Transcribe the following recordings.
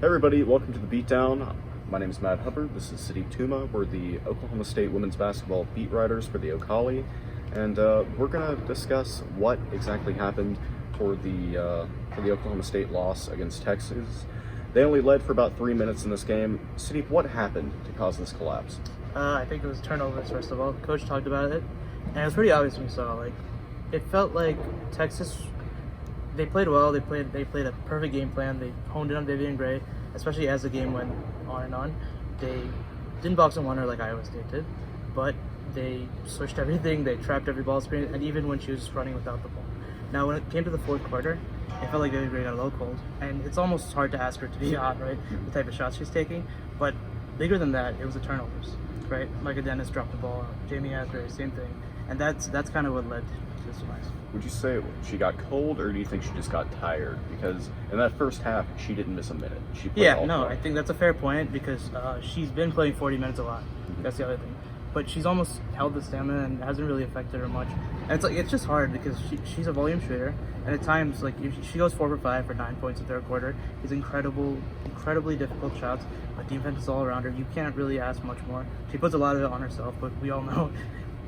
Hey everybody, welcome to the Beatdown. My name is Matt Hubbard. This is City Tuma. We're the Oklahoma State women's basketball beat writers for the Ocali, and we're going to discuss what exactly happened for the Oklahoma State loss against Texas. They only led for about 3 minutes in this game. City, what happened to cause this collapse? I think it was turnovers, first of all. The coach talked about it, and it was pretty obvious when you saw. It felt like Texas. They played well. They played a perfect game plan. They honed in on Vivian Gray, especially as the game went on and on. They didn't box and one her like Iowa State did, but they switched everything. They trapped every ball screen, and even when she was running without the ball. Now, when it came to the fourth quarter, it felt like Vivian Gray got a little cold, and it's almost hard to ask her to be hot, right? The type of shots she's taking, but bigger than that, it was the turnovers, right? Micah Dennis dropped the ball. Jamie Asbury, same thing, and that's kind of what led to this demise. Would you say she got cold, or do you think she just got tired? Because in that first half, she didn't miss a minute. She played all no, play. I think that's a fair point because she's been playing 40 minutes a lot. That's the other thing. But she's almost held the stamina and hasn't really affected her much. And it's just hard because she's a volume shooter, and at times if she goes 4 for 5 for 9 points in the third quarter. It's incredibly difficult shots. But defense is all around her. You can't really ask much more. She puts a lot of it on herself, but we all know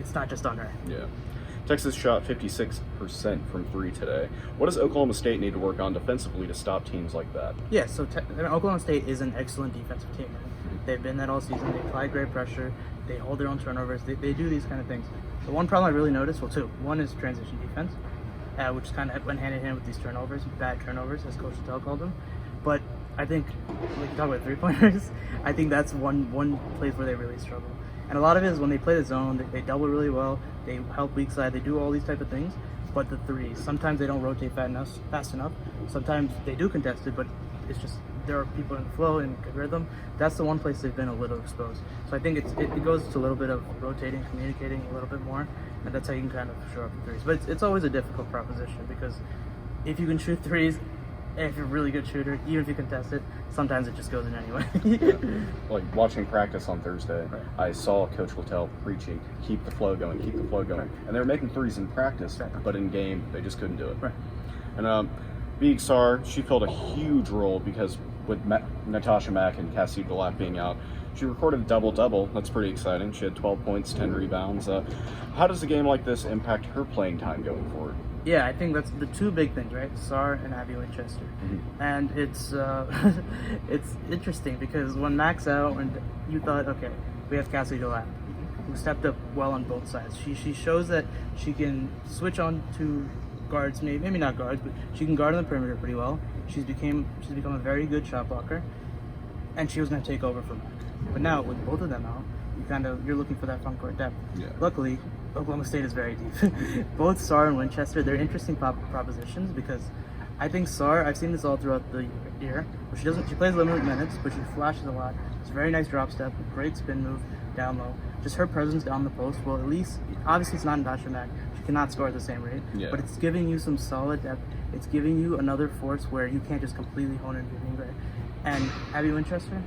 it's not just on her. Yeah. Texas shot 56% from three today. What does Oklahoma State need to work on defensively to stop teams like that? Yeah, so Oklahoma State is an excellent defensive team. Right? They've been that all season. They apply great pressure. They hold their own turnovers. They do these kind of things. The one problem I really noticed, well, two. One is transition defense, which kind of went hand in hand with these turnovers, bad turnovers, as Coach Littell called them. But I think, like you talk about three-pointers, I think that's one place where they really struggle. And a lot of it is when they play the zone, they double really well, they help weak side, they do all these type of things, but the threes, sometimes they don't rotate fast enough, sometimes they do contest it, but it's just, there are people in the flow and good rhythm. That's the one place they've been a little exposed. So I think it goes to a little bit of rotating, communicating a little bit more, and that's how you can kind of show up the threes. But it's always a difficult proposition because if you can shoot threes, and if you're a really good shooter, even if you contest it, sometimes it just goes in anyway. Like watching practice on Thursday, right. I saw Coach Littell preaching, keep the flow going, Right. and they were making threes in practice, Right. but in game they just couldn't do it. Right. And Big Sar, she filled a huge role because with Natasha Mack and Cassie Delap being out, she recorded a double-double. That's pretty exciting. She had 12 points, 10 rebounds. How does a game like this impact her playing time going forward? Yeah, I think that's the two big things, right? Sar and Abby Winchester. Mm-hmm. And it's it's interesting because when Mac's out, and you thought, okay, we have Cassie Delap, who stepped up well on both sides. She shows that she can switch on to guards, maybe not guards, but she can guard on the perimeter pretty well. She's become a very good shot blocker, and she was going to take over for Mac. But now with both of them out, you're looking for that front court depth. Yeah. Luckily, Oklahoma State is very deep. Both Sar and Winchester, they're interesting propositions because I think Sar, I've seen this all throughout the year, where she plays limited minutes, but she flashes a lot. It's a very nice drop step, great spin move down low. Just her presence down the post, well, at least, obviously it's not Natasha Mack. She cannot score at the same rate, but it's giving you some solid depth. It's giving you another force where you can't just completely hone in Vivian Gray. And Abby Winchester,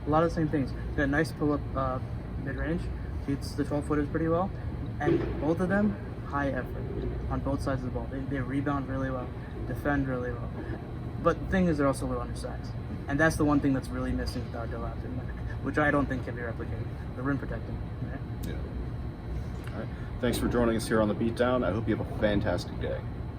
a lot of the same things. She got a nice pull-up mid-range, shoots the 12-footers pretty well, and both of them, high effort on both sides of the ball. They rebound really well, defend really well. But the thing is, they're also a little undersized. And that's the one thing that's really missing without Delap and Mack, which I don't think can be replicated. The rim protecting, right? Yeah. All right. Thanks for joining us here on the Beatdown. I hope you have a fantastic day.